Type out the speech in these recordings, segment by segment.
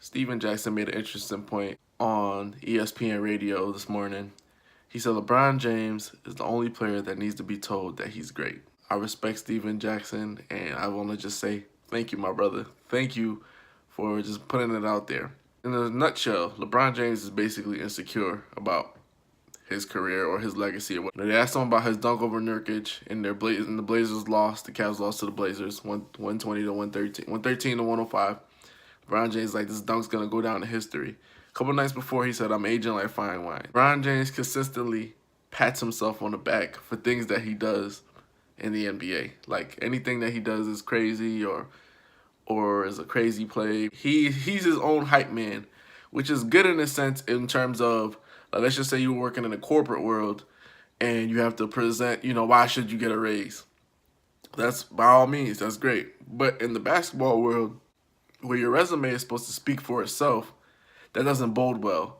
Steven Jackson made an interesting point on ESPN radio this morning. He said LeBron James is the only player that needs to be told that he's great. I respect Steven Jackson, and I want to just say thank you, my brother. Thank you for just putting it out there. In a nutshell, LeBron James is basically insecure about his career or his legacy. They asked him about his dunk over Nurkic, and the Blazers lost. The Cavs lost to the Blazers, 120 to 113, 113 to 105. LeBron James like, this dunk's gonna go down in history. A couple nights before, he said, I'm aging like fine wine. LeBron James consistently pats himself on the back for things that he does in the NBA. Like, anything that he does is crazy or is a crazy play. He's his own hype man, which is good in a sense in terms of, let's just say you're working in the corporate world and you have to present, why should you get a raise? That's, by all means, that's great. But in the basketball world, where your resume is supposed to speak for itself, that doesn't bode well.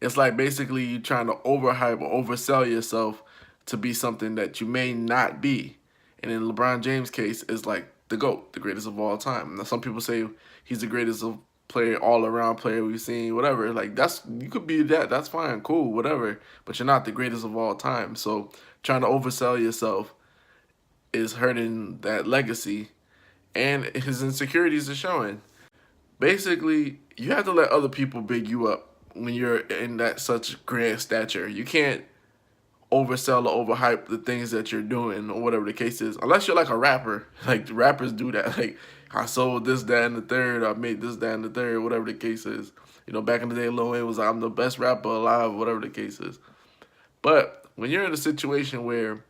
It's like basically you trying to overhype or oversell yourself to be something that you may not be. And in LeBron James' case, it's like the GOAT, the greatest of all time. Now, some people say he's the greatest player, all-around player we've seen, whatever. Like, you could be that. That's fine, cool, whatever. But you're not the greatest of all time. So trying to oversell yourself is hurting that legacy, and his insecurities are showing. Basically, you have to let other people big you up when you're in that such grand stature. You can't oversell or overhype the things that you're doing or whatever the case is. Unless you're like a rapper. Like, the rappers do that. Like, I sold this, that, and the third. I made this, that, and the third, whatever the case is. Back in the day, Lil Wayne was like, I'm the best rapper alive, whatever the case is. But when you're in a situation where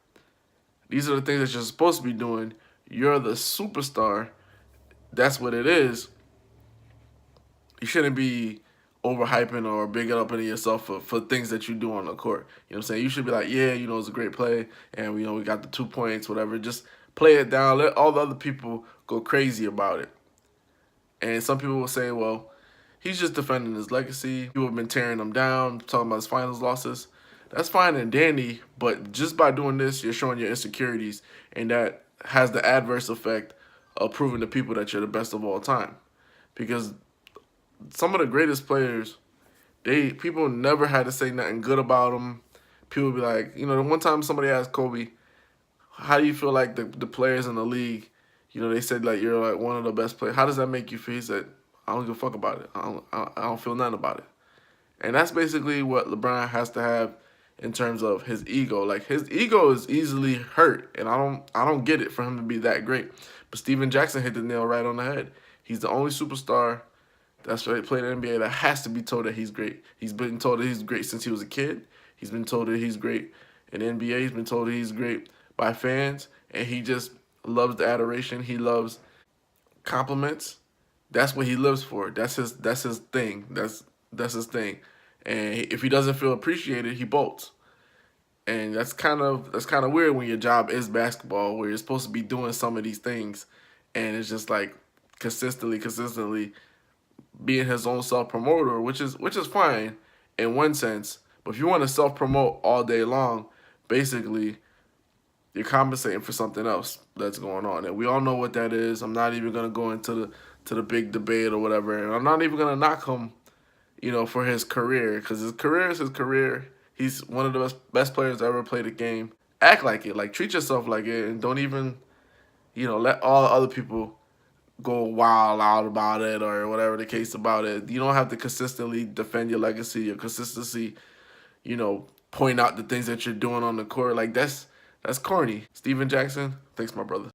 these are the things that you're supposed to be doing, you're the superstar, that's what it is. You shouldn't be overhyping or bigging up into yourself for things that you do on the court. You know what I'm saying? You should be like, yeah, it's a great play, and we got the 2 points, whatever. Just play it down. Let all the other people go crazy about it. And some people will say, well, he's just defending his legacy. People have been tearing him down, talking about his finals losses. That's fine and dandy, but just by doing this, you're showing your insecurities, and that has the adverse effect of proving to people that you're the best of all time. Because some of the greatest players, people never had to say nothing good about them. People be like, the one time somebody asked Kobe, how do you feel like the players in the league, they said like you're like one of the best players. How does that make you feel? He said, I don't give a fuck about it. I don't feel nothing about it. And that's basically what LeBron has to have in terms of his ego. Like, his ego is easily hurt, and I don't get it for him to be that great. But Steven Jackson hit the nail right on the head. He's the only superstar that's right, played in the NBA that has to be told that he's great. He's been told that he's great since he was a kid. He's been told that he's great in the NBA. He's been told that he's great by fans, and he just loves the adoration. He loves compliments. That's what he lives for. That's his thing. That's his thing. And if he doesn't feel appreciated, he bolts. And that's kind of weird when your job is basketball, where you're supposed to be doing some of these things, and it's just like consistently being his own self-promoter, which is fine in one sense. But if you want to self-promote all day long, basically you're compensating for something else that's going on, and we all know what that is. I'm not even gonna go into the big debate or whatever, and I'm not even gonna knock him, for his career, because his career is his career. He's one of the best players to ever play the game. Act like it, like treat yourself like it, and don't even, let all other people go wild out about it or whatever the case about it. You don't have to consistently defend your legacy or consistency, point out the things that you're doing on the court. Like, that's corny. Steven Jackson, thanks, my brother.